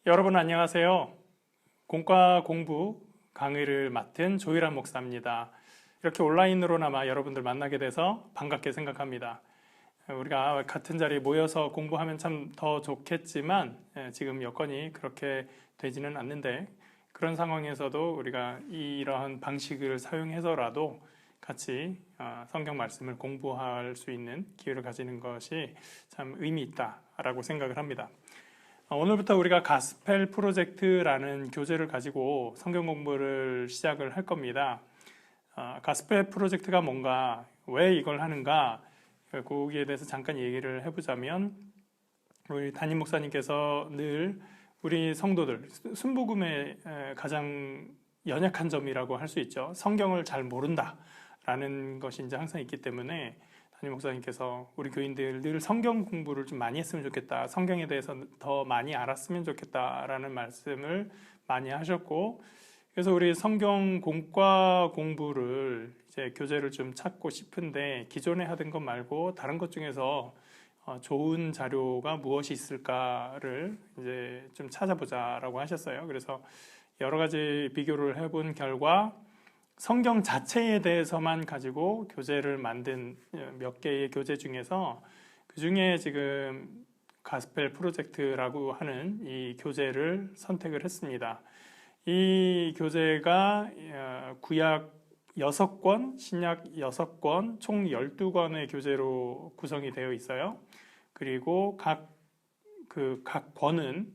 여러분 안녕하세요. 공과 공부 강의를 맡은 조일환 목사입니다. 이렇게 온라인으로나마 여러분들 만나게 돼서 반갑게 생각합니다. 우리가 같은 자리에 모여서 공부하면 참 더 좋겠지만 지금 여건이 그렇게 되지는 않는데, 그런 상황에서도 우리가 이러한 방식을 사용해서라도 같이 성경 말씀을 공부할 수 있는 기회를 가지는 것이 참 의미 있다라고 생각을 합니다. 오늘부터 우리가 가스펠 프로젝트라는 교재를 가지고 성경 공부를 시작을 할 겁니다. 가스펠 프로젝트가 뭔가, 왜 이걸 하는가, 거기에 대해서 잠깐 얘기를 해보자면, 우리 담임 목사님께서 늘 우리 성도들, 순복음의 가장 연약한 점이라고 할 수 있죠. 성경을 잘 모른다라는 것이 이제 항상 있기 때문에 담임 목사님께서 우리 교인들 늘 성경 공부를 좀 많이 했으면 좋겠다, 성경에 대해서 더 많이 알았으면 좋겠다라는 말씀을 많이 하셨고, 그래서 우리 성경 공과 공부를 이제 교재를 좀 찾고 싶은데, 기존에 하던 것 말고 다른 것 중에서 좋은 자료가 무엇이 있을까를 이제 좀 찾아보자라고 하셨어요. 그래서 여러 가지 비교를 해본 결과 성경 자체에 대해서만 가지고 교재를 만든 몇 개의 교재 중에서, 그 중에 지금 가스펠 프로젝트라고 하는 이 교재를 선택을 했습니다. 이 교재가 구약 6권, 신약 6권, 총 12권의 교재로 구성이 되어 있어요. 그리고 각 권은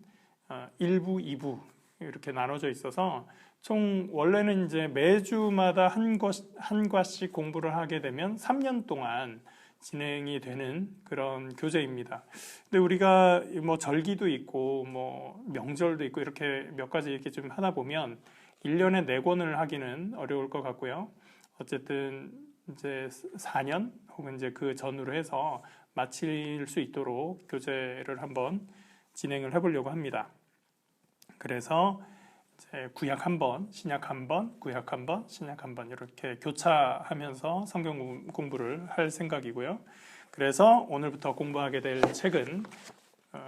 1부, 2부 이렇게 나눠져 있어서, 총 원래는 이제 매주마다 한 과씩 공부를 하게 되면 3년 동안 진행이 되는 그런 교재입니다. 근데 우리가 뭐 절기도 있고 뭐 명절도 있고 이렇게 몇 가지 이렇게 좀 하다 보면 1년에 4권을 하기는 어려울 것 같고요. 어쨌든 이제 4년 혹은 이제 그 전후로 해서 마칠 수 있도록 교재를 한번 진행을 해보려고 합니다. 그래서 구약 한 번, 신약 한 번, 구약 한 번, 신약 한 번 이렇게 교차하면서 성경 공부를 할 생각이고요. 그래서 오늘부터 공부하게 될 책은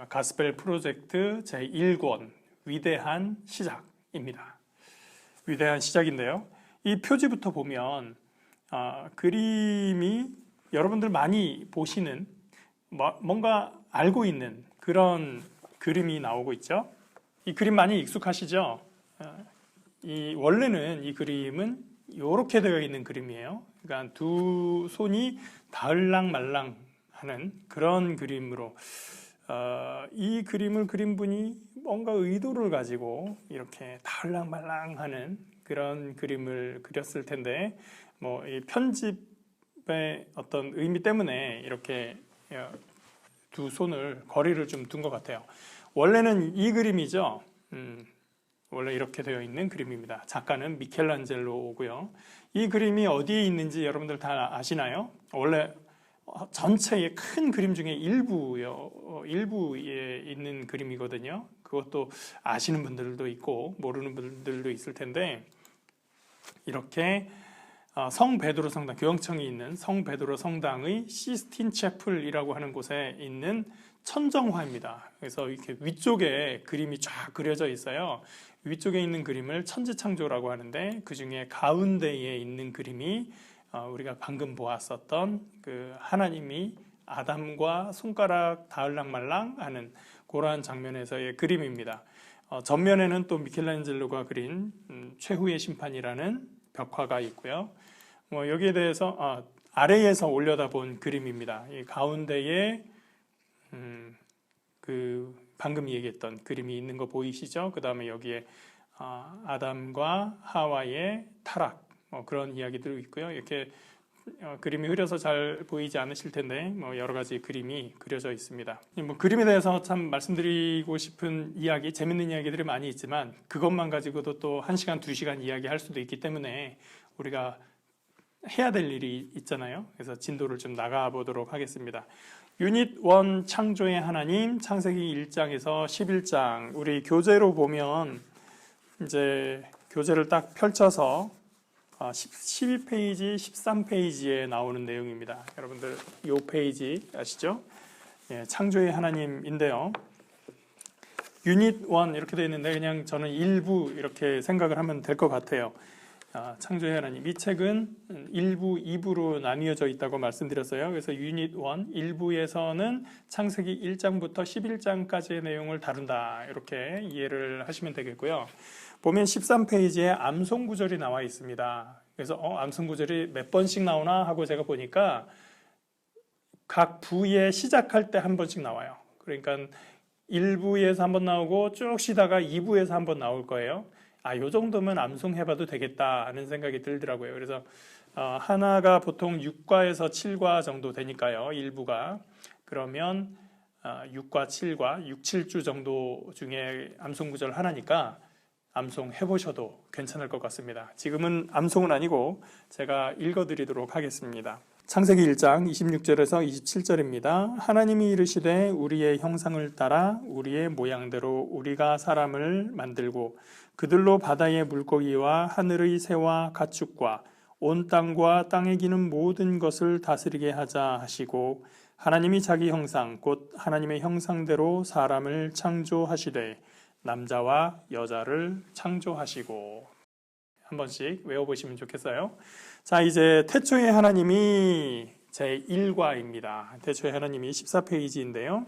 가스펠 프로젝트 제1권 위대한 시작입니다. 위대한 시작인데요. 이 표지부터 보면 그림이 여러분들 많이 보시는, 뭔가 알고 있는 그런 그림이 나오고 있죠. 이 그림 많이 익숙하시죠? 원래는 이 그림은 이렇게 되어 있는 그림이에요. 그러니까 두 손이 닿을랑말랑 하는 그런 그림으로, 이 그림을 그린 분이 뭔가 의도를 가지고 이렇게 닿을랑말랑 하는 그런 그림을 그렸을 텐데, 뭐 이 편집의 어떤 의미 때문에 이렇게 두 손을 거리를 좀 둔 것 같아요. 원래는 이 그림이죠. 원래 이렇게 되어 있는 그림입니다. 작가는 미켈란젤로고요. 이 그림이 어디에 있는지 여러분들 다 아시나요? 원래 전체의 큰 그림 중에 일부에 있는 그림이거든요. 그것도 아시는 분들도 있고 모르는 분들도 있을 텐데, 이렇게 성 베드로 성당, 교황청이 있는 성 베드로 성당의 시스틴 채플이라고 하는 곳에 있는 천정화입니다. 그래서 이렇게 위쪽에 그림이 쫙 그려져 있어요. 위쪽에 있는 그림을 천지창조라고 하는데, 그 중에 가운데에 있는 그림이 우리가 방금 보았었던 그 하나님이 아담과 손가락 닿을랑말랑 하는 그러한 장면에서의 그림입니다. 전면에는 또 미켈란젤로가 그린 최후의 심판이라는 벽화가 있고요. 뭐 여기에 대해서 아래에서 올려다본 그림입니다. 이 가운데에 그 방금 얘기했던 그림이 있는 거 보이시죠? 그 다음에 여기에 아담과 하와의 타락, 뭐 그런 이야기들이 있고요. 이렇게 그림이 흐려서 잘 보이지 않으실 텐데, 뭐 여러 가지 그림이 그려져 있습니다. 뭐 그림에 대해서 참 말씀드리고 싶은 이야기, 재밌는 이야기들이 많이 있지만, 그것만 가지고도 또 1시간, 2시간 이야기할 수도 있기 때문에 우리가 해야 될 일이 있잖아요. 그래서 진도를 좀 나가 보도록 하겠습니다. 유닛 1 창조의 하나님, 창세기 1장에서 11장, 우리 교재로 보면 이제 교재를 딱 펼쳐서 12페이지, 13페이지에 나오는 내용입니다. 여러분들 이 페이지 아시죠? 창조의 하나님인데요. 유닛 1 이렇게 되어 있는데 그냥 저는 일부 이렇게 생각을 하면 될 것 같아요. 창조의 하나님, 이 책은 1부, 2부로 나뉘어져 있다고 말씀드렸어요. 그래서 유닛 1, 1부에서는 창세기 1장부터 11장까지의 내용을 다룬다, 이렇게 이해를 하시면 되겠고요. 보면 13페이지에 암송 구절이 나와 있습니다. 그래서 암송 구절이 몇 번씩 나오나 하고 제가 보니까 각 부에 시작할 때 한 번씩 나와요. 그러니까 1부에서 한 번 나오고 쭉 쉬다가 2부에서 한 번 나올 거예요. 요 정도면 암송해봐도 되겠다 하는 생각이 들더라고요. 그래서 하나가 보통 6과에서 7과 정도 되니까요. 1부가. 그러면 6과 7과 6, 7주 정도 중에 암송 구절 하나니까 암송해보셔도 괜찮을 것 같습니다. 지금은 암송은 아니고 제가 읽어드리도록 하겠습니다. 창세기 1장 26절에서 27절입니다. 하나님이 이르시되 우리의 형상을 따라 우리의 모양대로 우리가 사람을 만들고 그들로 바다의 물고기와 하늘의 새와 가축과 온 땅과 땅에 기는 모든 것을 다스리게 하자 하시고 하나님이 자기 형상 곧 하나님의 형상대로 사람을 창조하시되 남자와 여자를 창조하시고. 한 번씩 외워보시면 좋겠어요. 자, 이제 태초의 하나님이 제1과입니다. 태초의 하나님이 14페이지인데요.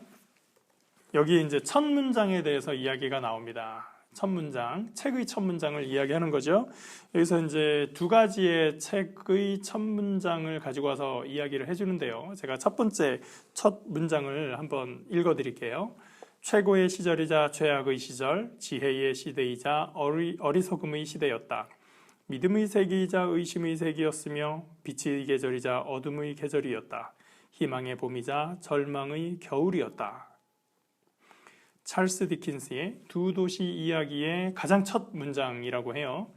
여기 이제 첫 문장에 대해서 이야기가 나옵니다. 첫 문장, 책의 첫 문장을 이야기하는 거죠. 여기서 이제 두 가지의 책의 첫 문장을 가지고 와서 이야기를 해주는데요. 제가 첫 번째 첫 문장을 한번 읽어드릴게요. 최고의 시절이자 최악의 시절, 지혜의 시대이자 어리석음의 시대였다. 믿음의 세기이자 의심의 세기였으며 빛의 계절이자 어둠의 계절이었다. 희망의 봄이자 절망의 겨울이었다. 찰스 디킨스의 두 도시 이야기의 가장 첫 문장이라고 해요.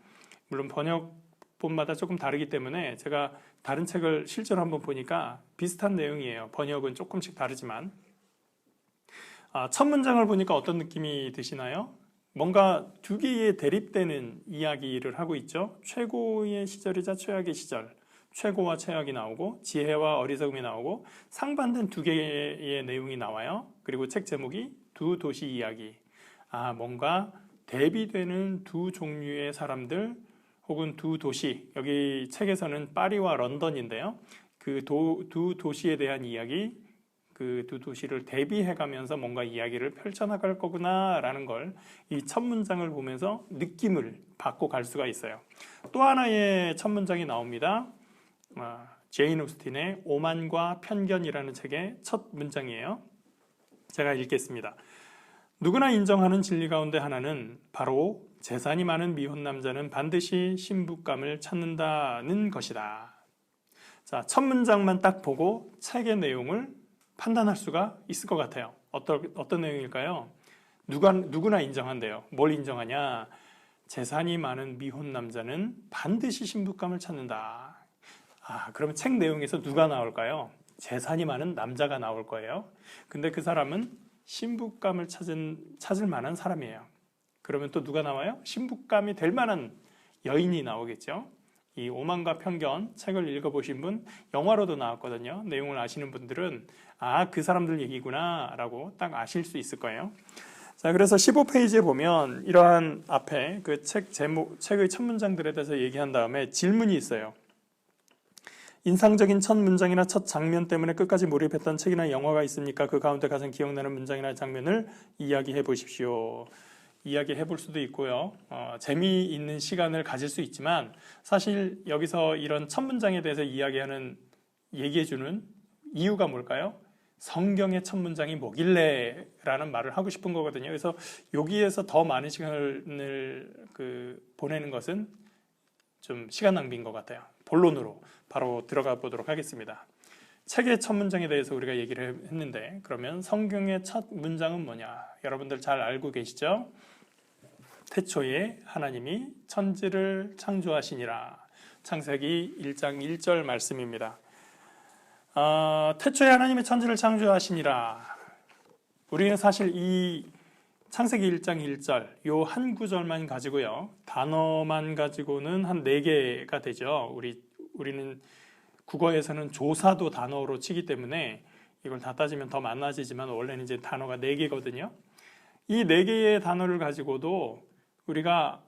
물론 번역본마다 조금 다르기 때문에 제가 다른 책을 실제로 한번 보니까 비슷한 내용이에요. 번역은 조금씩 다르지만 첫 문장을 보니까 어떤 느낌이 드시나요? 뭔가 두 개의 대립되는 이야기를 하고 있죠. 최고의 시절이자 최악의 시절, 최고와 최악이 나오고 지혜와 어리석음이 나오고 상반된 두 개의 내용이 나와요. 그리고 책 제목이 두 도시 이야기. 뭔가 대비되는 두 종류의 사람들 혹은 두 도시, 여기 책에서는 파리와 런던인데요. 그 두 도시에 대한 이야기, 그 두 도시를 대비해가면서 뭔가 이야기를 펼쳐나갈 거구나 라는 걸 이 첫 문장을 보면서 느낌을 받고 갈 수가 있어요. 또 하나의 첫 문장이 나옵니다. 제인 오스틴의 오만과 편견이라는 책의 첫 문장이에요. 제가 읽겠습니다. 누구나 인정하는 진리 가운데 하나는 바로 재산이 많은 미혼 남자는 반드시 신부감을 찾는다는 것이다. 자, 첫 문장만 딱 보고 책의 내용을 판단할 수가 있을 것 같아요. 어떤 내용일까요? 누구나 인정한대요. 뭘 인정하냐? 재산이 많은 미혼 남자는 반드시 신부감을 찾는다. 그러면 책 내용에서 누가 나올까요? 재산이 많은 남자가 나올 거예요. 근데 그 사람은 신부감을 찾을 만한 사람이에요. 그러면 또 누가 나와요? 신부감이 될 만한 여인이 나오겠죠. 이 오만과 편견 책을 읽어보신 분, 영화로도 나왔거든요. 내용을 아시는 분들은 그 사람들 얘기구나 라고 딱 아실 수 있을 거예요. 자, 그래서 15페이지에 보면 이러한 앞에 그 책 제목, 책의 첫 문장들에 대해서 얘기한 다음에 질문이 있어요. 인상적인 첫 문장이나 첫 장면 때문에 끝까지 몰입했던 책이나 영화가 있습니까? 그 가운데 가장 기억나는 문장이나 장면을 이야기해 보십시오. 이야기해 볼 수도 있고요. 재미있는 시간을 가질 수 있지만 사실 여기서 이런 첫 문장에 대해서 얘기해주는 이유가 뭘까요? 성경의 첫 문장이 뭐길래 라는 말을 하고 싶은 거거든요. 그래서 여기에서 더 많은 시간을 보내는 것은 좀 시간 낭비인 것 같아요. 본론으로 바로 들어가 보도록 하겠습니다. 책의 첫 문장에 대해서 우리가 얘기를 했는데 그러면 성경의 첫 문장은 뭐냐? 여러분들 잘 알고 계시죠? 태초에 하나님이 천지를 창조하시니라. 창세기 1장 1절 말씀입니다. 태초에 하나님이 천지를 창조하시니라. 우리는 사실 이 창세기 1장 1절 요 한 구절만 가지고요. 단어만 가지고는 한 4개가 되죠. 우리는 국어에서는 조사도 단어로 치기 때문에 이걸 다 따지면 더 많아지지만 원래는 이제 단어가 4개거든요. 이 네 개의 단어를 가지고도 우리가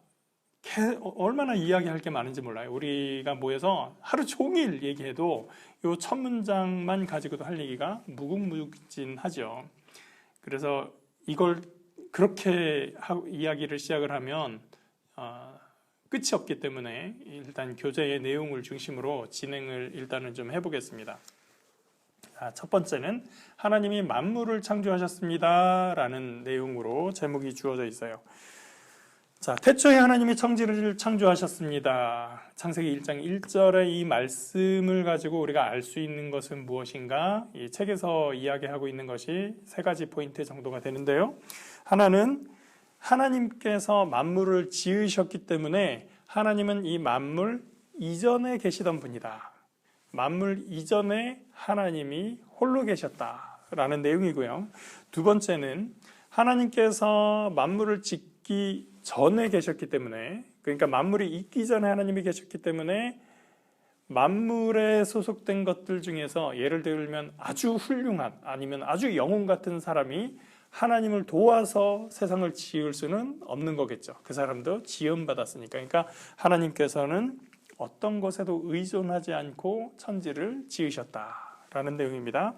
얼마나 이야기할 게 많은지 몰라요. 우리가 모여서 하루 종일 얘기해도 이 첫 문장만 가지고도 할 얘기가 무궁무진하죠. 그래서 이걸 그렇게 이야기를 시작을 하면 끝이 없기 때문에 일단 교재의 내용을 중심으로 진행을 일단은 좀 해보겠습니다. 첫 번째는 하나님이 만물을 창조하셨습니다 라는 내용으로 제목이 주어져 있어요. 자, 태초에 하나님이 천지를 창조하셨습니다. 창세기 1장 1절의 이 말씀을 가지고 우리가 알 수 있는 것은 무엇인가? 이 책에서 이야기하고 있는 것이 세 가지 포인트 정도가 되는데요. 하나는 하나님께서 만물을 지으셨기 때문에 하나님은 이 만물 이전에 계시던 분이다. 만물 이전에 하나님이 홀로 계셨다라는 내용이고요. 두 번째는 하나님께서 만물을 짓기 전에 계셨기 때문에, 그러니까 만물이 있기 전에 하나님이 계셨기 때문에 만물에 소속된 것들 중에서 예를 들면 아주 훌륭한 아니면 아주 영웅 같은 사람이 하나님을 도와서 세상을 지을 수는 없는 거겠죠. 그 사람도 지음받았으니까. 그러니까 하나님께서는 어떤 것에도 의존하지 않고 천지를 지으셨다라는 내용입니다.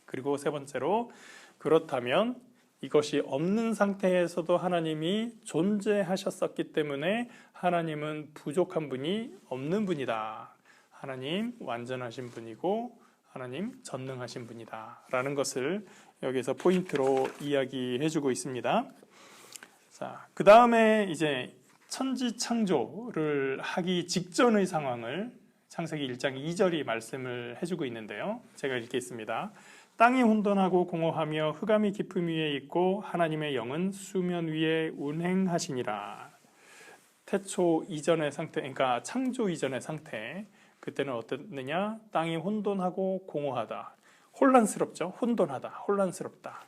그리고 세 번째로, 그렇다면 이것이 없는 상태에서도 하나님이 존재하셨었기 때문에 하나님은 부족한 분이 없는 분이다. 하나님 완전하신 분이고 하나님 전능하신 분이다 라는 것을 여기서 포인트로 이야기해주고 있습니다. 자, 그 다음에 이제 천지 창조를 하기 직전의 상황을 창세기 1장 2절이 말씀을 해주고 있는데요. 제가 읽겠습니다. 땅이 혼돈하고 공허하며 흑암이 깊음 위에 있고 하나님의 영은 수면 위에 운행하시니라. 태초 이전의 상태, 그러니까 창조 이전의 상태, 그때는 어땠느냐? 땅이 혼돈하고 공허하다. 혼란스럽죠. 혼돈하다, 혼란스럽다,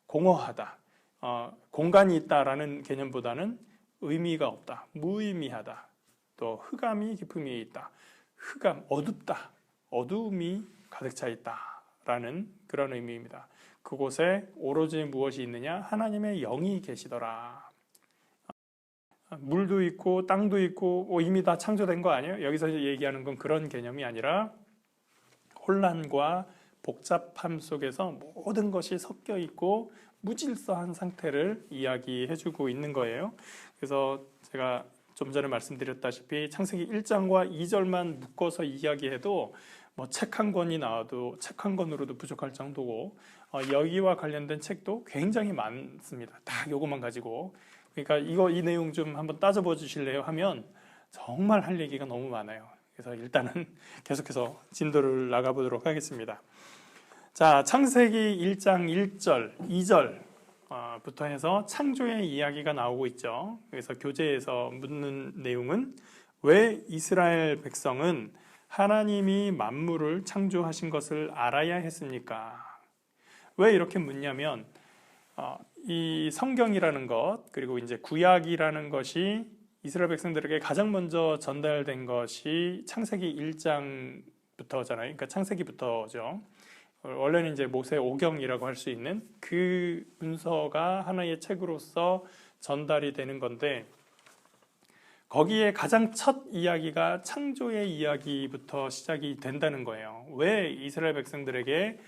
공허하다. 공간이 있다라는 개념보다는 의미가 없다, 무의미하다. 또 흑암이 깊음 위에 있다. 흑암, 어둡다, 어두움이 가득 차 있다 라는 그런 의미입니다. 그곳에 오로지 무엇이 있느냐? 하나님의 영이 계시더라. 물도 있고 땅도 있고 이미 다 창조된 거 아니에요? 여기서 얘기하는 건 그런 개념이 아니라 혼란과 복잡함 속에서 모든 것이 섞여 있고 무질서한 상태를 이야기해주고 있는 거예요. 그래서 제가 좀 전에 말씀드렸다시피 창세기 1장과 2절만 묶어서 이야기해도 책 한 권이 나와도 책 한 권으로도 부족할 정도고, 여기와 관련된 책도 굉장히 많습니다. 다 요것만 가지고. 그러니까 이 내용 좀 한번 따져봐 주실래요? 하면 정말 할 얘기가 너무 많아요. 그래서 일단은 계속해서 진도를 나가보도록 하겠습니다. 자, 창세기 1장 1절, 2절 부터 해서 창조의 이야기가 나오고 있죠. 그래서 교재에서 묻는 내용은 왜 이스라엘 백성은 하나님이 만물을 창조하신 것을 알아야 했습니까? 왜 이렇게 묻냐면 이 성경이라는 것, 그리고 이제 구약이라는 것이 이스라엘 백성들에게 가장 먼저 전달된 것이 창세기 1장부터잖아요. 그러니까 창세기부터죠. 원래는 이제 모세 오경이라고 할 수 있는 그 문서가 하나의 책으로서 전달이 되는 건데, 거기에 가장 첫 이야기가 창조의 이야기부터 시작이 된다는 거예요. 왜 이스라엘 백성들에게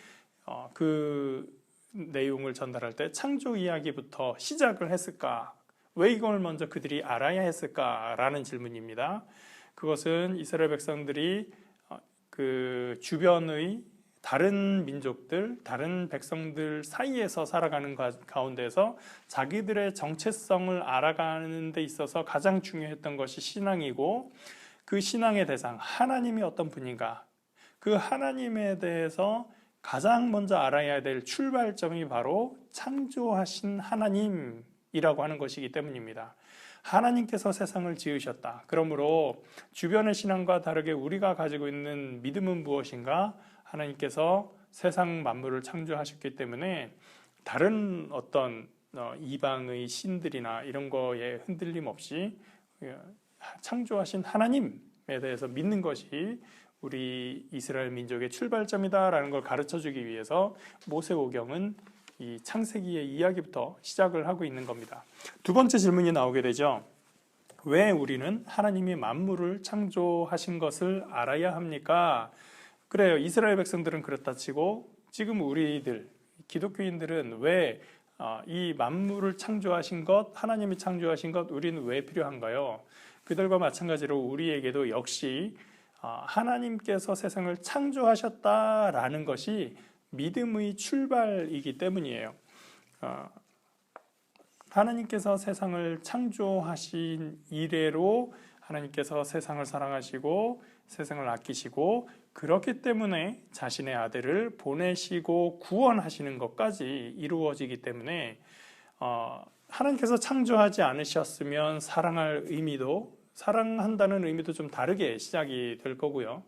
그 내용을 전달할 때 창조 이야기부터 시작을 했을까? 왜 이걸 먼저 그들이 알아야 했을까라는 질문입니다. 그것은 이스라엘 백성들이 그 주변의 다른 민족들, 다른 백성들 사이에서 살아가는 가운데서 자기들의 정체성을 알아가는 데 있어서 가장 중요했던 것이 신앙이고, 그 신앙의 대상, 하나님이 어떤 분인가, 그 하나님에 대해서 가장 먼저 알아야 될 출발점이 바로 창조하신 하나님이라고 하는 것이기 때문입니다. 하나님께서 세상을 지으셨다. 그러므로 주변의 신앙과 다르게 우리가 가지고 있는 믿음은 무엇인가? 하나님께서 세상 만물을 창조하셨기 때문에 다른 어떤 이방의 신들이나 이런 거에 흔들림 없이 창조하신 하나님에 대해서 믿는 것이 우리 이스라엘 민족의 출발점이다라는 걸 가르쳐주기 위해서 모세오경은 이 창세기의 이야기부터 시작을 하고 있는 겁니다. 두 번째 질문이 나오게 되죠. 왜 우리는 하나님이 만물을 창조하신 것을 알아야 합니까? 그래요. 이스라엘 백성들은 그렇다 치고 지금 우리들 기독교인들은 왜 이 만물을 창조하신 것, 하나님이 창조하신 것 우리는 왜 필요한가요? 그들과 마찬가지로 우리에게도 역시 하나님께서 세상을 창조하셨다라는 것이 믿음의 출발이기 때문이에요. 하나님께서 세상을 창조하신 이래로 하나님께서 세상을 사랑하시고 세상을 아끼시고 그렇기 때문에 자신의 아들을 보내시고 구원하시는 것까지 이루어지기 때문에 하나님께서 창조하지 않으셨으면 사랑한다는 의미도 좀 다르게 시작이 될 거고요.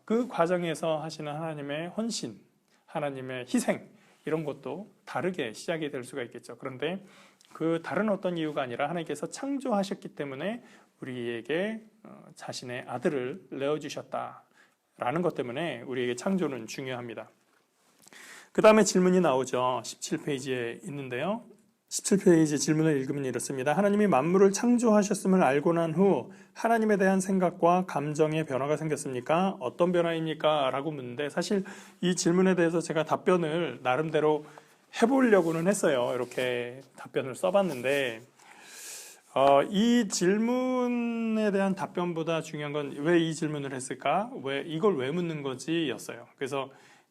그 과정에서 하시는 하나님의 헌신, 하나님의 희생 이런 것도 다르게 시작이 될 수가 있겠죠. 그런데 그 다른 어떤 이유가 아니라 하나님께서 창조하셨기 때문에 우리에게 자신의 아들을 내어주셨다라는 것 때문에 우리에게 창조는 중요합니다. 그 다음에 질문이 나오죠. 17페이지에 있는데요. 17페이지 질문을 읽으면 이렇습니다. 하나님이 만물을 창조하셨음을 알고 난 후 하나님에 대한 생각과 감정의 변화가 생겼습니까? 어떤 변화입니까? 라고 묻는데 사실 이 질문에 대해서 제가 답변을 나름대로 해보려고는 했어요. 이렇게 답변을 써봤는데 이 질문에 대한 답변보다 중요한 건 왜 이 질문을 했을까? 이걸 왜 묻는 거지? 였어요.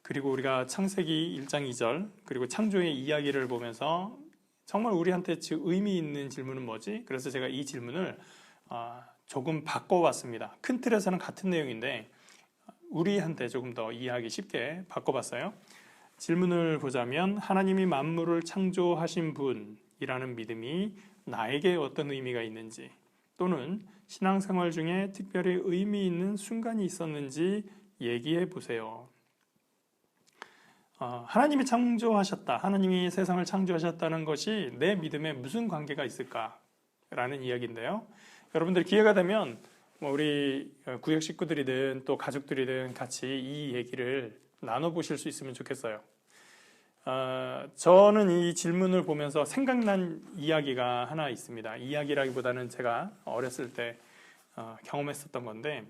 그리고 우리가 창세기 1장 2절 그리고 창조의 이야기를 보면서 정말 우리한테 의미 있는 질문은 뭐지? 그래서 제가 이 질문을 조금 바꿔봤습니다. 큰 틀에서는 같은 내용인데 우리한테 조금 더 이해하기 쉽게 바꿔봤어요. 질문을 보자면 하나님이 만물을 창조하신 분이라는 믿음이 나에게 어떤 의미가 있는지 또는 신앙생활 중에 특별히 의미 있는 순간이 있었는지 얘기해 보세요. 하나님이 창조하셨다. 하나님이 세상을 창조하셨다는 것이 내 믿음에 무슨 관계가 있을까라는 이야기인데요. 여러분들 기회가 되면 우리 구역 식구들이든 또 가족들이든 같이 이 얘기를 나눠보실 수 있으면 좋겠어요. 저는 이 질문을 보면서 생각난 이야기가 하나 있습니다. 이야기라기보다는 제가 어렸을 때 경험했었던 건데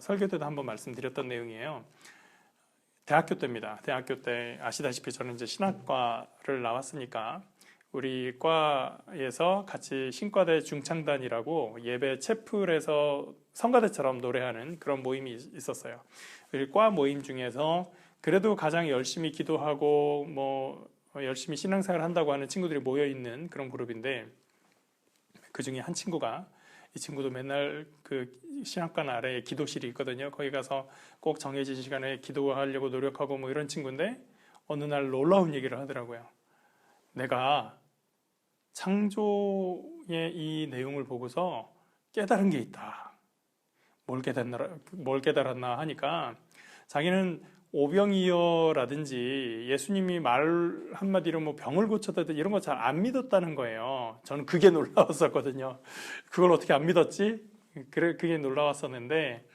설교 때도 한번 말씀드렸던 내용이에요. 대학교 때입니다. 대학교 때 아시다시피 저는 이제 신학과를 나왔으니까 우리 과에서 같이 신과대 중창단이라고 예배 채플에서 성가대처럼 노래하는 그런 모임이 있었어요. 우리 과 모임 중에서 그래도 가장 열심히 기도하고 열심히 신앙생활을 한다고 하는 친구들이 모여 있는 그런 그룹인데 그 중에 한 친구가 이 친구도 맨날 그 신학관 아래에 기도실이 있거든요. 거기 가서 꼭 정해진 시간에 기도하려고 노력하고 이런 친구인데 어느 날 놀라운 얘기를 하더라고요. 내가 창조의 이 내용을 보고서 깨달은 게 있다. 뭘 깨달았나 하니까 자기는 오병이어라든지 예수님이 말 한마디로 병을 고쳤다든지 이런 거 잘 안 믿었다는 거예요. 저는 그게 놀라웠었거든요. 그걸 어떻게 안 믿었지? 그게 놀라웠었는데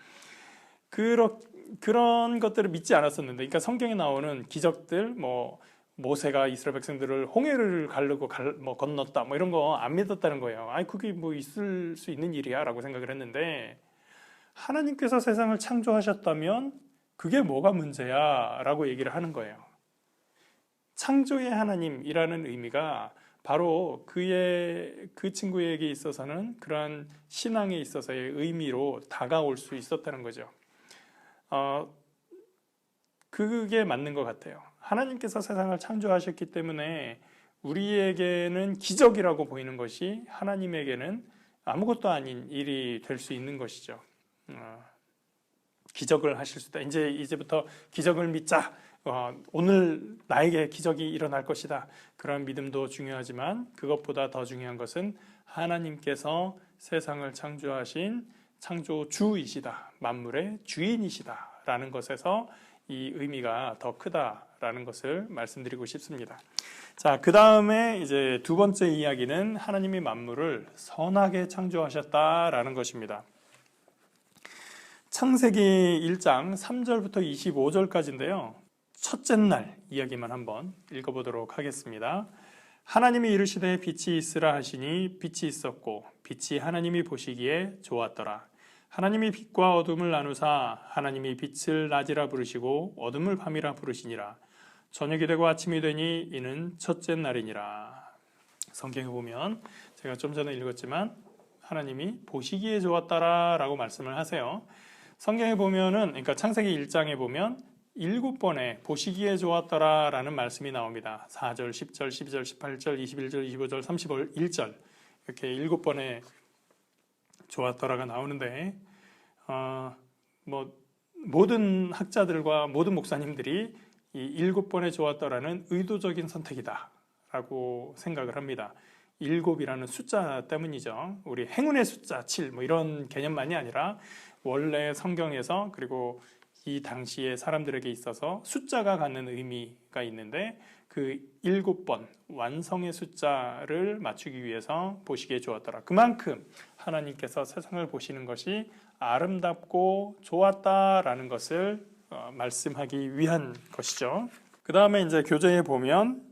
그런 것들을 믿지 않았었는데 그러니까 성경에 나오는 기적들 모세가 이스라엘 백성들을 홍해를 가르고 건넜다 이런 거 안 믿었다는 거예요. 그게 있을 수 있는 일이야 라고 생각을 했는데 하나님께서 세상을 창조하셨다면 그게 뭐가 문제야? 라고 얘기를 하는 거예요. 창조의 하나님이라는 의미가 바로 그 친구에게 있어서는 그러한 신앙에 있어서의 의미로 다가올 수 있었다는 거죠. 그게 맞는 것 같아요. 하나님께서 세상을 창조하셨기 때문에 우리에게는 기적이라고 보이는 것이 하나님에게는 아무것도 아닌 일이 될 수 있는 것이죠. 기적을 하실 수 있다. 이제부터 기적을 믿자. 오늘 나에게 기적이 일어날 것이다. 그런 믿음도 중요하지만 그것보다 더 중요한 것은 하나님께서 세상을 창조하신 창조주이시다. 만물의 주인이시다라는 것에서 이 의미가 더 크다라는 것을 말씀드리고 싶습니다. 자, 그 다음에 이제 두 번째 이야기는 하나님이 만물을 선하게 창조하셨다라는 것입니다. 창세기 1장 3절부터 25절까지인데요. 첫째 날 이야기만 한번 읽어보도록 하겠습니다. 하나님이 이르시되 빛이 있으라 하시니 빛이 있었고 빛이 하나님이 보시기에 좋았더라. 하나님이 빛과 어둠을 나누사 하나님이 빛을 낮이라 부르시고 어둠을 밤이라 부르시니라. 저녁이 되고 아침이 되니 이는 첫째 날이니라. 성경에 보면 제가 좀 전에 읽었지만 하나님이 보시기에 좋았다라고 말씀을 하세요. 성경에 보면은, 그러니까 창세기 1장에 보면 7번의 보시기에 좋았더라라는 말씀이 나옵니다. 4절, 10절, 12절, 18절, 21절, 25절, 31절 이렇게 7번의 좋았더라가 나오는데 모든 학자들과 모든 목사님들이 이 7번의 좋았더라는 의도적인 선택이다라고 생각을 합니다. 7이라는 숫자 때문이죠. 우리 행운의 숫자 7 이런 개념만이 아니라 원래 성경에서 그리고 이 당시의 사람들에게 있어서 숫자가 갖는 의미가 있는데 그 7번 완성의 숫자를 맞추기 위해서 보시기에 좋았더라. 그만큼 하나님께서 세상을 보시는 것이 아름답고 좋았다라는 것을 말씀하기 위한 것이죠. 그 다음에 이제 교재에 보면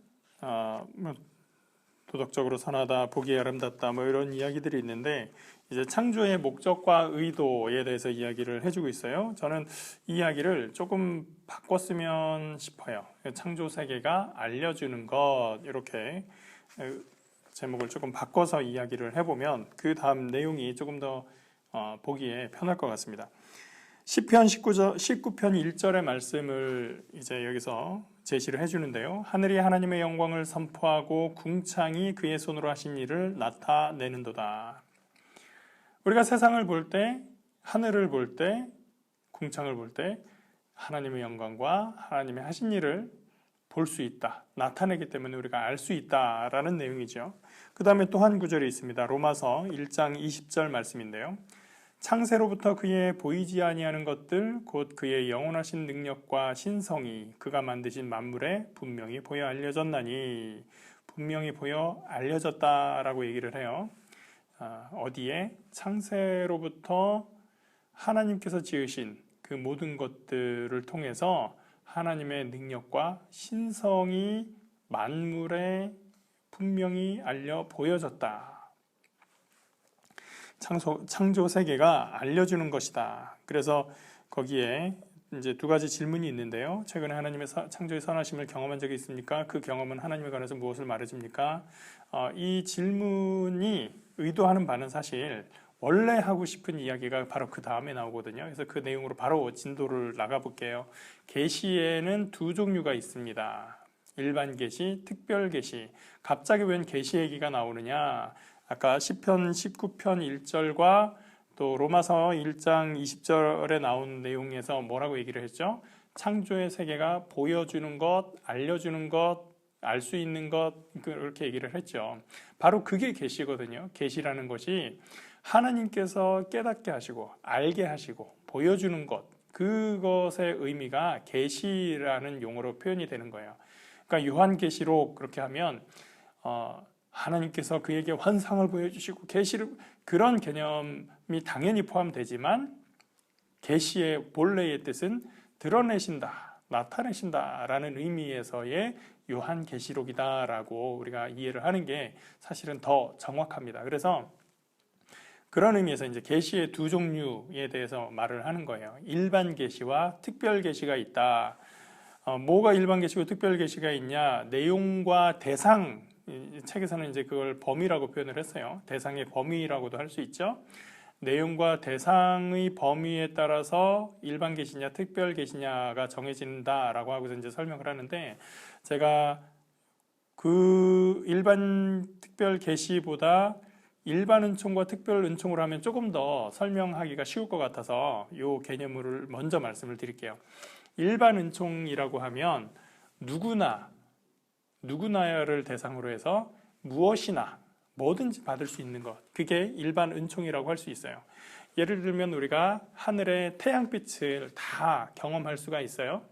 도덕적으로 선하다, 보기에 아름답다 이런 이야기들이 있는데 이제 창조의 목적과 의도에 대해서 이야기를 해주고 있어요. 저는 이 이야기를 조금 바꿨으면 싶어요. 창조 세계가 알려주는 것 이렇게 제목을 조금 바꿔서 이야기를 해보면 그 다음 내용이 조금 더 보기에 편할 것 같습니다. 시편 19편 1절의 말씀을 이제 여기서 제시를 해주는데요. 하늘이 하나님의 영광을 선포하고 궁창이 그의 손으로 하신 일을 나타내는도다. 우리가 세상을 볼 때, 하늘을 볼 때, 궁창을 볼 때 하나님의 영광과 하나님의 하신 일을 볼 수 있다. 나타내기 때문에 우리가 알 수 있다라는 내용이죠. 그 다음에 또 한 구절이 있습니다. 로마서 1장 20절 말씀인데요. 창세로부터 그의 보이지 아니하는 것들 곧 그의 영원하신 능력과 신성이 그가 만드신 만물에 분명히 보여 알려졌나니 분명히 보여 알려졌다라고 얘기를 해요. 어디에? 창세로부터 하나님께서 지으신 그 모든 것들을 통해서 하나님의 능력과 신성이 만물에 분명히 알려 보여졌다. 창조 세계가 알려주는 것이다. 그래서 거기에 이제 두 가지 질문이 있는데요. 최근에 하나님의 창조의 선하심을 경험한 적이 있습니까? 그 경험은 하나님에 관해서 무엇을 말해줍니까? 이 질문이 의도하는 바는 사실 원래 하고 싶은 이야기가 바로 그 다음에 나오거든요. 그래서 그 내용으로 바로 진도를 나가볼게요. 계시에는 두 종류가 있습니다. 일반 계시, 특별 계시. 갑자기 웬 계시 얘기가 나오느냐? 아까 시편 19편 1절과 또 로마서 1장 20절에 나온 내용에서 뭐라고 얘기를 했죠? 창조의 세계가 보여주는 것, 알려주는 것, 알 수 있는 것 그렇게 얘기를 했죠. 바로 그게 계시거든요. 계시라는 것이 하나님께서 깨닫게 하시고 알게 하시고 보여주는 것, 그것의 의미가 계시라는 용어로 표현이 되는 거예요. 그러니까 요한계시록 그렇게 하면 하나님께서 그에게 환상을 보여주시고 계시를 그런 개념이 당연히 포함되지만 계시의 본래의 뜻은 드러내신다, 나타내신다라는 의미에서의 요한계시록이다라고 우리가 이해를 하는 게 사실은 더 정확합니다. 그래서 그런 의미에서 이제 계시의 두 종류에 대해서 말을 하는 거예요. 일반 계시와 특별 계시가 있다. 뭐가 일반 계시고 특별 계시가 있냐? 내용과 대상, 책에서는 이제 그걸 범위라고 표현을 했어요. 대상의 범위라고도 할 수 있죠. 내용과 대상의 범위에 따라서 일반 계시냐 특별 계시냐가 정해진다라고 하고서 이제 설명을 하는데 제가 그 일반 특별 계시보다 일반 은총과 특별 은총으로 하면 조금 더 설명하기가 쉬울 것 같아서 이 개념을 먼저 말씀을 드릴게요. 일반 은총이라고 하면 누구나를 대상으로 해서 무엇이나 뭐든지 받을 수 있는 것, 그게 일반 은총이라고 할 수 있어요. 예를 들면 우리가 하늘의 태양빛을 다 경험할 수가 있어요.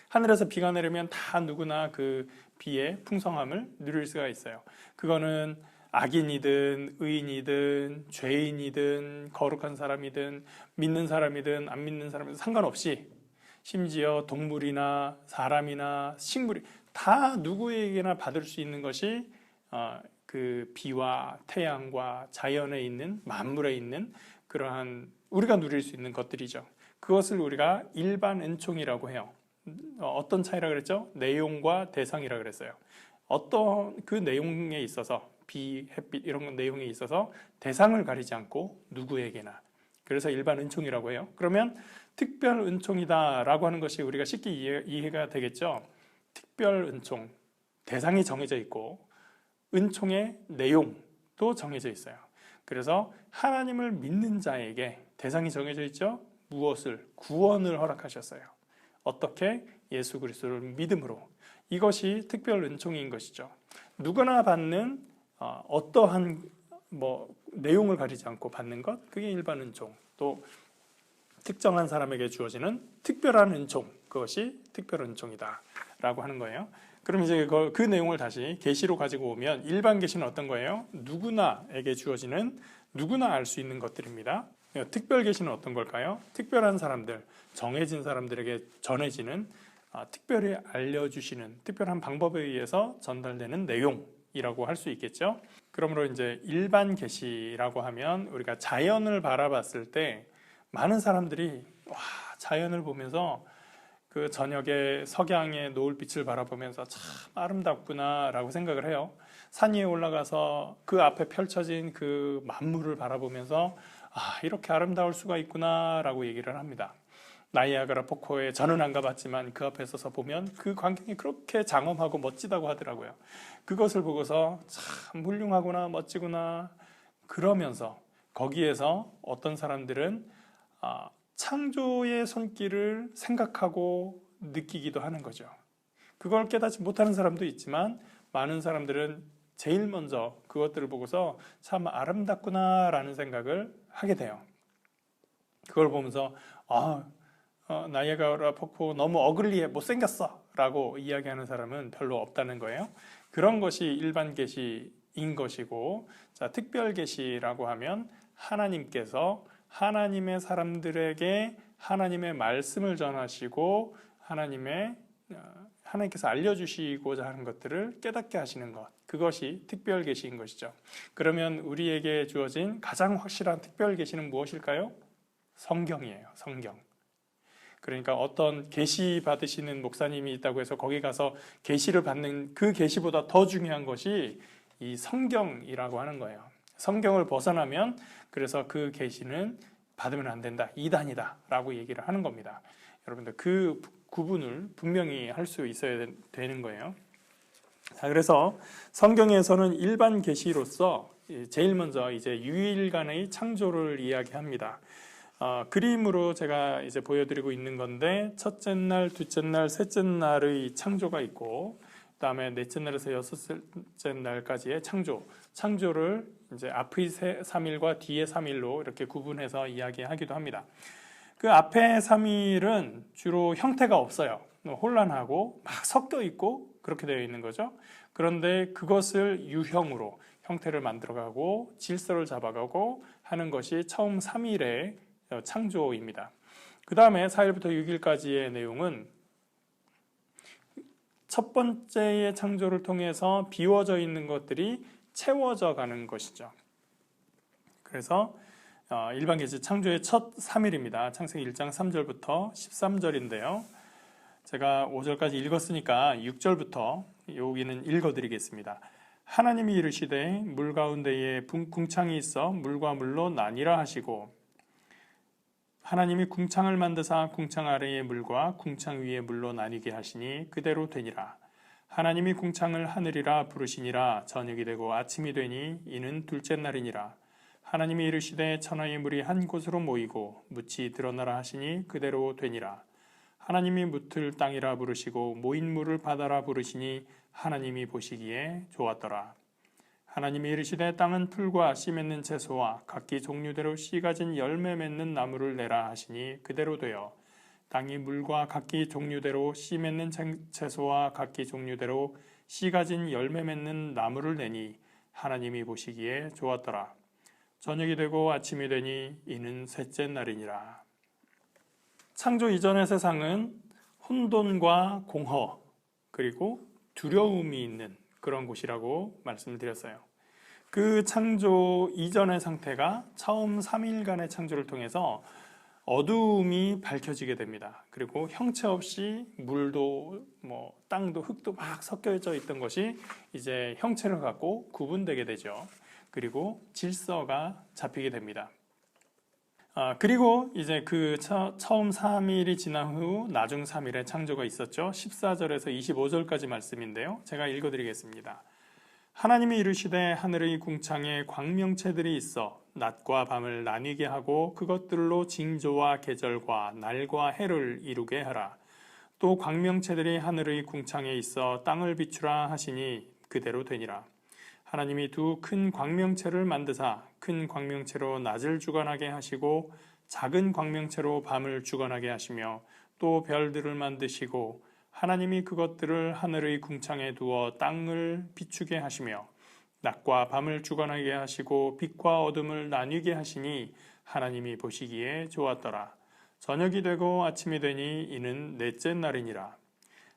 하늘에서 비가 내리면 다 누구나 그 비의 풍성함을 누릴 수가 있어요. 그거는 악인이든 의인이든 죄인이든 거룩한 사람이든 믿는 사람이든 안 믿는 사람이든 상관없이 심지어 동물이나 사람이나 식물이 다 누구에게나 받을 수 있는 것이 그 비와 태양과 자연에 있는 만물에 있는 그러한 우리가 누릴 수 있는 것들이죠. 그것을 우리가 일반 은총이라고 해요. 어떤 차이라 그랬죠? 내용과 대상이라 그랬어요. 어떤 그 내용에 있어서 비, 햇빛 이런 내용에 있어서 대상을 가리지 않고 누구에게나, 그래서 일반 은총이라고 해요. 그러면 특별 은총이다라고 하는 것이 우리가 쉽게 이해가 되겠죠. 특별 은총, 대상이 정해져 있고 은총의 내용도 정해져 있어요. 그래서 하나님을 믿는 자에게 대상이 정해져 있죠. 무엇을? 구원을 허락하셨어요. 어떻게? 예수 그리스도를 믿음으로. 이것이 특별 은총인 것이죠. 누구나 받는 어떠한 내용을 가리지 않고 받는 것, 그게 일반 은총. 또 특정한 사람에게 주어지는 특별한 은총, 그것이 특별 은총이다라고 하는 거예요. 그럼 이제 그 내용을 다시 계시로 가지고 오면 일반 계시는 어떤 거예요? 누구나에게 주어지는, 누구나 알 수 있는 것들입니다. 특별 계시는 어떤 걸까요? 특별한 사람들, 정해진 사람들에게 전해지는, 특별히 알려주시는 특별한 방법에 의해서 전달되는 내용이라고 할 수 있겠죠. 그러므로 이제 일반 계시라고 하면 우리가 자연을 바라봤을 때 많은 사람들이 자연을 보면서 그 저녁에 석양의 노을빛을 바라보면서 참 아름답구나 라고 생각을 해요. 산 위에 올라가서 그 앞에 펼쳐진 그 만물을 바라보면서 이렇게 아름다울 수가 있구나 라고 얘기를 합니다. 나이아가라 폭포에 저는 안 가봤지만 그 앞에 서서 보면 그 광경이 그렇게 장엄하고 멋지다고 하더라고요. 그것을 보고서 참 훌륭하구나, 멋지구나 그러면서 거기에서 어떤 사람들은 창조의 손길을 생각하고 느끼기도 하는 거죠. 그걸 깨닫지 못하는 사람도 있지만 많은 사람들은 제일 먼저 그것들을 보고서 참 아름답구나 라는 생각을 하게 돼요. 그걸 보면서 나이아가라 폭포 너무 어글리해, 못생겼어 라고 이야기하는 사람은 별로 없다는 거예요. 그런 것이 일반 계시인 것이고, 자, 특별 계시라고 하면 하나님께서 하나님의 사람들에게 하나님의 말씀을 전하시고 하나님께서 알려주시고자 하는 것들을 깨닫게 하시는 것, 그것이 특별 계시인 것이죠. 그러면 우리에게 주어진 가장 확실한 특별 계시는 무엇일까요? 성경이에요. 성경. 그러니까 어떤 계시 받으시는 목사님이 있다고 해서 거기 가서 계시를 받는 그 계시보다 더 중요한 것이 이 성경이라고 하는 거예요. 성경을 벗어나면 그래서 그 계시는 받으면 안 된다, 이단이다 라고 얘기를 하는 겁니다. 여러분들 그 구분을 분명히 할 수 있어야 되는 거예요. 자, 그래서 성경에서는 일반 계시로서 제일 먼저 이제 유일간의 창조를 이야기합니다. 그림으로 제가 이제 보여드리고 있는 건데, 첫째 날, 둘째 날, 셋째 날의 창조가 있고, 그다음에 넷째 날에서 여섯째 날까지의 창조를 이제 앞의 3일과 뒤의 3일로 이렇게 구분해서 이야기하기도 합니다. 그 앞의 3일은 주로 형태가 없어요. 혼란하고 막 섞여 있고 그렇게 되어 있는 거죠. 그런데 그것을 유형으로 형태를 만들어가고 질서를 잡아가고 하는 것이 처음 3일의 창조입니다. 그 다음에 4일부터 6일까지의 내용은 첫 번째의 창조를 통해서 비워져 있는 것들이 채워져 가는 것이죠. 그래서 일반 계시 창조의 첫 3일입니다. 창세기 1장 3절부터 13절인데요. 제가 5절까지 읽었으니까 6절부터 여기는 읽어드리겠습니다. 하나님이 이르시되 물 가운데에 궁창이 있어 물과 물로 나뉘라 하시고, 하나님이 궁창을 만드사 궁창 아래의 물과 궁창 위의 물로 나뉘게 하시니 그대로 되니라. 하나님이 궁창을 하늘이라 부르시니라. 저녁이 되고 아침이 되니 이는 둘째 날이니라. 하나님이 이르시되 천하의 물이 한 곳으로 모이고 묻이 드러나라 하시니 그대로 되니라. 하나님이 묻을 땅이라 부르시고 모인 물을 바다라 부르시니 하나님이 보시기에 좋았더라. 하나님이 이르시되 땅은 풀과 씨 맺는 채소와 각기 종류대로 씨 가진 열매 맺는 나무를 내라 하시니 그대로 되어 땅이 물과 각기 종류대로 씨 맺는 채소와 각기 종류대로 씨 가진 열매 맺는 나무를 내니 하나님이 보시기에 좋았더라. 저녁이 되고 아침이 되니 이는 셋째 날이니라. 창조 이전의 세상은 혼돈과 공허 그리고 두려움이 있는 그런 곳이라고 말씀을 드렸어요. 그 창조 이전의 상태가 처음 3일간의 창조를 통해서 어두움이 밝혀지게 됩니다. 그리고 형체 없이 물도 땅도 흙도 막 섞여져 있던 것이 이제 형체를 갖고 구분되게 되죠. 그리고 질서가 잡히게 됩니다. 그리고 이제 그 처음 3일이 지난 후 나중 3일의 창조가 있었죠. 14절에서 25절까지 말씀인데요. 제가 읽어드리겠습니다. 하나님이 이르시되 하늘의 궁창에 광명체들이 있어 낮과 밤을 나뉘게 하고 그것들로 징조와 계절과 날과 해를 이루게 하라. 또 광명체들이 하늘의 궁창에 있어 땅을 비추라 하시니 그대로 되니라. 하나님이 두 큰 광명체를 만드사 큰 광명체로 낮을 주관하게 하시고 작은 광명체로 밤을 주관하게 하시며 또 별들을 만드시고 하나님이 그것들을 하늘의 궁창에 두어 땅을 비추게 하시며 낮과 밤을 주관하게 하시고 빛과 어둠을 나뉘게 하시니 하나님이 보시기에 좋았더라. 저녁이 되고 아침이 되니 이는 넷째 날이니라.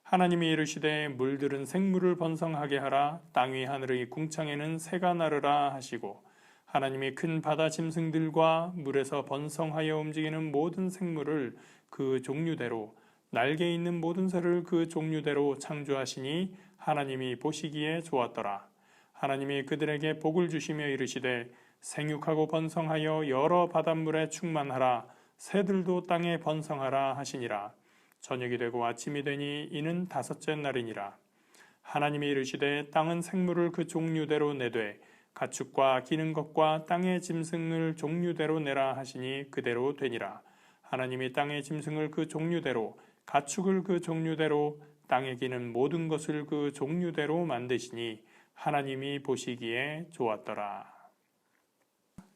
하나님이 이르시되 물들은 생물을 번성하게 하라. 땅 위 하늘의 궁창에는 새가 나르라 하시고 하나님이 큰 바다 짐승들과 물에서 번성하여 움직이는 모든 생물을 그 종류대로 날개 있는 모든 새를 그 종류대로 창조하시니 하나님이 보시기에 좋았더라. 하나님이 그들에게 복을 주시며 이르시되 생육하고 번성하여 여러 바닷물에 충만하라. 새들도 땅에 번성하라 하시니라. 저녁이 되고 아침이 되니 이는 다섯째 날이니라. 하나님이 이르시되 땅은 생물을 그 종류대로 내되 가축과 기는 것과 땅의 짐승을 종류대로 내라 하시니 그대로 되니라. 하나님이 땅의 짐승을 그 종류대로 가축을 그 종류대로 땅에 기는 모든 것을 그 종류대로 만드시니 하나님이 보시기에 좋았더라.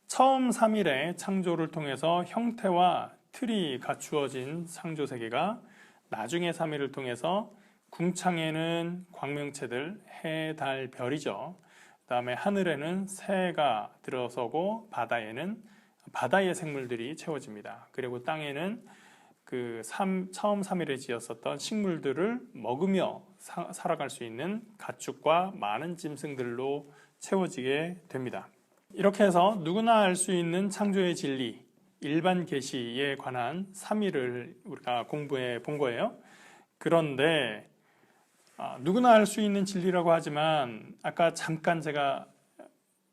처음 3일의 창조를 통해서 형태와 틀이 갖추어진 창조세계가 나중에 3일을 통해서 궁창에는 광명체들, 해, 달, 별이죠. 그 다음에 하늘에는 새가 들어서고 바다에는 바다의 생물들이 채워집니다. 그리고 땅에는 처음 3일에 지었었던 식물들을 먹으며 살아갈 수 있는 가축과 많은 짐승들로 채워지게 됩니다. 이렇게 해서 누구나 알 수 있는 창조의 진리, 일반 계시에 관한 3일을 우리가 공부해 본 거예요. 그런데 누구나 알 수 있는 진리라고 하지만 아까 잠깐 제가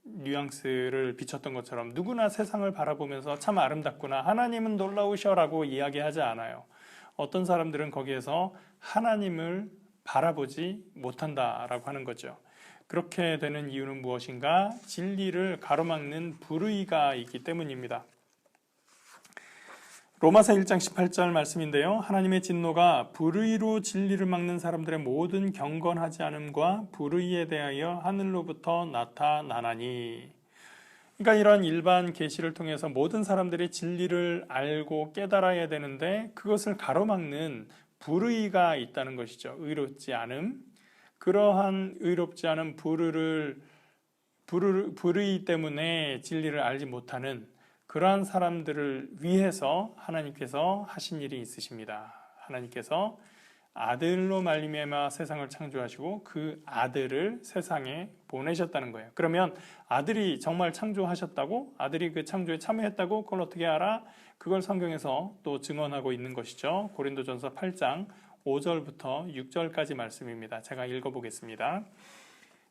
뉘앙스를 비췄던 것처럼 누구나 세상을 바라보면서 참 아름답구나, 하나님은 놀라우셔라고 이야기하지 않아요. 어떤 사람들은 거기에서 하나님을 바라보지 못한다라고 하는 거죠. 그렇게 되는 이유는 무엇인가? 진리를 가로막는 불의가 있기 때문입니다. 로마서 1장 18절 말씀인데요. 하나님의 진노가 불의로 진리를 막는 사람들의 모든 경건하지 않음과 불의에 대하여 하늘로부터 나타나나니. 그러니까 이런 일반 계시를 통해서 모든 사람들이 진리를 알고 깨달아야 되는데 그것을 가로막는 불의가 있다는 것이죠. 의롭지 않음. 그러한 의롭지 않은 불의 때문에 진리를 알지 못하는 그러한 사람들을 위해서 하나님께서 하신 일이 있으십니다. 하나님께서 아들로 말미암아 세상을 창조하시고 그 아들을 세상에 보내셨다는 거예요. 그러면 아들이 정말 창조하셨다고? 아들이 그 창조에 참여했다고? 그걸 어떻게 알아? 그걸 성경에서 또 증언하고 있는 것이죠. 고린도전서 8장 5절부터 6절까지 말씀입니다. 제가 읽어보겠습니다.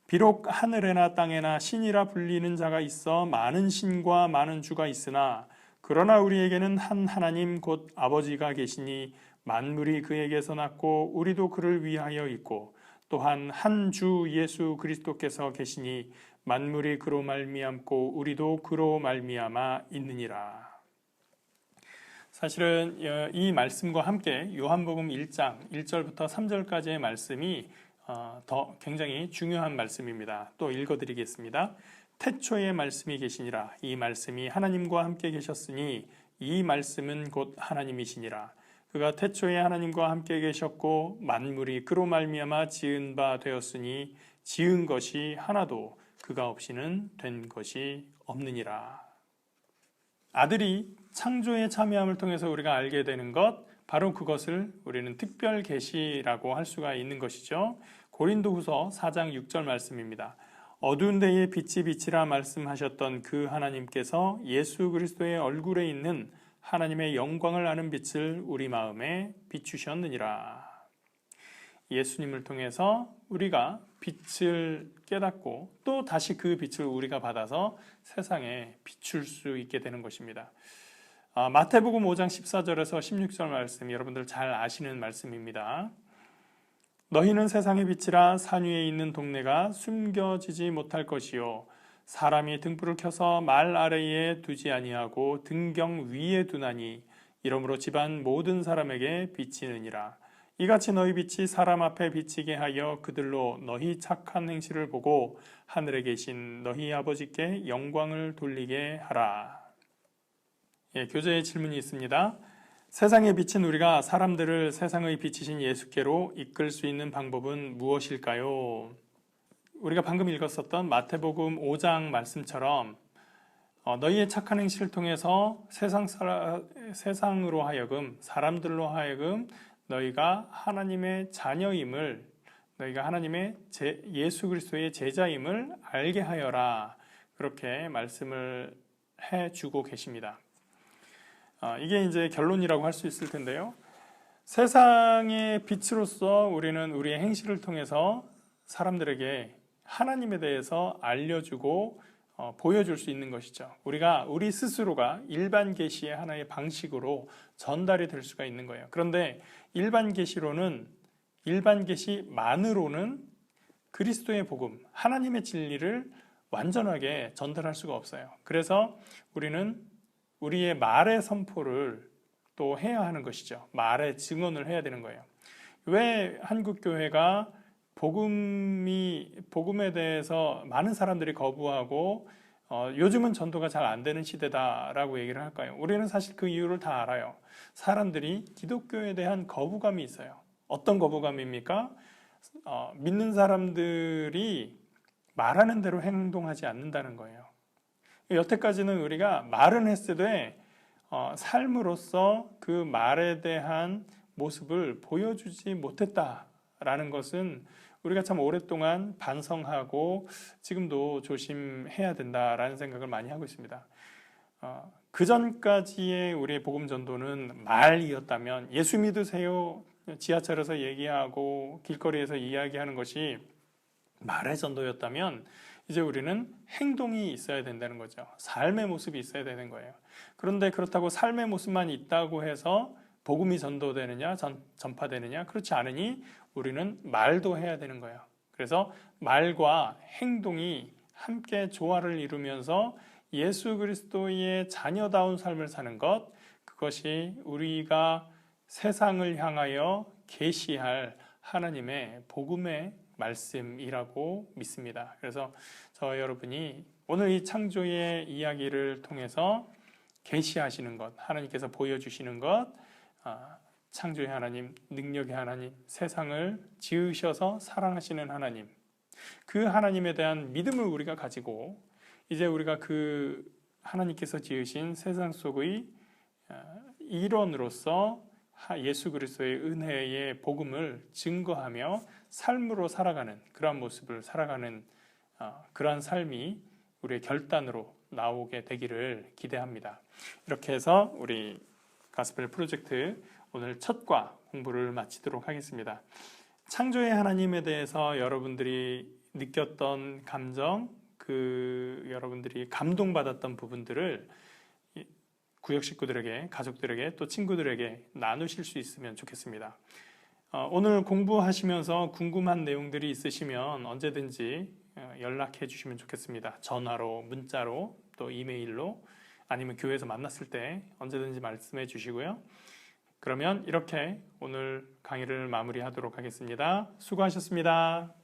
비록 하늘에나 땅에나 신이라 불리는 자가 있어 많은 신과 많은 주가 있으나 그러나 우리에게는 한 하나님 곧 아버지가 계시니 만물이 그에게서 났고 우리도 그를 위하여 있고 또한 한 주 예수 그리스도께서 계시니 만물이 그로 말미암고 우리도 그로 말미암아 있느니라. 사실은 이 말씀과 함께 요한복음 1장 1절부터 3절까지의 말씀이 더 굉장히 중요한 말씀입니다. 또 읽어드리겠습니다. 태초에 말씀이 계시니라. 이 말씀이 하나님과 함께 계셨으니 이 말씀은 곧 하나님이시니라. 그가 태초에 하나님과 함께 계셨고 만물이 그로 말미암아 지은 바 되었으니 지은 것이 하나도 그가 없이는 된 것이 없느니라. 아들이 창조에 참여함을 통해서 우리가 알게 되는 것, 바로 그것을 우리는 특별 계시라고 할 수가 있는 것이죠. 고린도후서 4장 6절 말씀입니다. 어두운 데에 빛이 비치라 말씀하셨던 그 하나님께서 예수 그리스도의 얼굴에 있는 하나님의 영광을 아는 빛을 우리 마음에 비추셨느니라. 예수님을 통해서 우리가 빛을 깨닫고 또 다시 그 빛을 우리가 받아서 세상에 비출 수 있게 되는 것입니다. 마태복음 5장 14절에서 16절 말씀, 여러분들 잘 아시는 말씀입니다. 너희는 세상의 빛이라. 산 위에 있는 동네가 숨겨지지 못할 것이요 사람이 등불을 켜서 말 아래에 두지 아니하고 등경 위에 두나니 이러므로 집안 모든 사람에게 비치느니라. 이같이 너희 빛이 사람 앞에 비치게 하여 그들로 너희 착한 행실을 보고 하늘에 계신 너희 아버지께 영광을 돌리게 하라. 교재에 질문이 있습니다. 세상에 비친 우리가 사람들을 세상의 빛이신 예수께로 이끌 수 있는 방법은 무엇일까요? 우리가 방금 읽었었던 마태복음 5장 말씀처럼 너희의 착한 행실을 통해서 세상으로 하여금, 사람들로 하여금 너희가 하나님의 자녀임을, 너희가 하나님의 예수 그리스도의 제자임을 알게 하여라. 그렇게 말씀을 해주고 계십니다. 이게 이제 결론이라고 할 수 있을 텐데요. 세상의 빛으로서 우리는 우리의 행실을 통해서 사람들에게 하나님에 대해서 알려주고 보여줄 수 있는 것이죠. 우리 스스로가 일반 계시의 하나의 방식으로 전달이 될 수가 있는 거예요. 그런데 일반 계시만으로는 그리스도의 복음, 하나님의 진리를 완전하게 전달할 수가 없어요. 그래서 우리는 우리의 말의 선포를 또 해야 하는 것이죠. 말의 증언을 해야 되는 거예요. 왜 한국교회가 복음에 대해서 많은 사람들이 거부하고 요즘은 전도가 잘 안 되는 시대다라고 얘기를 할까요? 우리는 사실 그 이유를 다 알아요. 사람들이 기독교에 대한 거부감이 있어요. 어떤 거부감입니까? 믿는 사람들이 말하는 대로 행동하지 않는다는 거예요. 여태까지는 우리가 말은 했으되 삶으로서 그 말에 대한 모습을 보여주지 못했다라는 것은 우리가 참 오랫동안 반성하고 지금도 조심해야 된다라는 생각을 많이 하고 있습니다. 그 전까지의 우리의 복음 전도는 말이었다면, 예수 믿으세요 지하철에서 얘기하고 길거리에서 이야기하는 것이 말의 전도였다면, 이제 우리는 행동이 있어야 된다는 거죠. 삶의 모습이 있어야 되는 거예요. 그런데 그렇다고 삶의 모습만 있다고 해서 복음이 전도되느냐, 전파되느냐? 그렇지 않으니 우리는 말도 해야 되는 거예요. 그래서 말과 행동이 함께 조화를 이루면서 예수 그리스도의 자녀다운 삶을 사는 것, 그것이 우리가 세상을 향하여 계시할 하나님의 복음의 말씀이라고 믿습니다. 그래서 저와 여러분이 오늘 이 창조의 이야기를 통해서 계시하시는 것, 하나님께서 보여주시는 것, 창조의 하나님, 능력의 하나님, 세상을 지으셔서 사랑하시는 하나님, 그 하나님에 대한 믿음을 우리가 가지고 이제 우리가 그 하나님께서 지으신 세상 속의 일원으로서 예수 그리스도의 은혜의 복음을 증거하며 삶으로 살아가는, 그러한 모습을 살아가는 그러한 삶이 우리의 결단으로 나오게 되기를 기대합니다. 이렇게 해서 우리 가스펠 프로젝트 오늘 첫과 공부를 마치도록 하겠습니다. 창조의 하나님에 대해서 여러분들이 느꼈던 감정, 여러분들이 감동받았던 부분들을 구역 식구들에게, 가족들에게, 또 친구들에게 나누실 수 있으면 좋겠습니다. 오늘 공부하시면서 궁금한 내용들이 있으시면 언제든지 연락해 주시면 좋겠습니다. 전화로, 문자로, 또 이메일로, 아니면 교회에서 만났을 때 언제든지 말씀해 주시고요. 그러면 이렇게 오늘 강의를 마무리하도록 하겠습니다. 수고하셨습니다.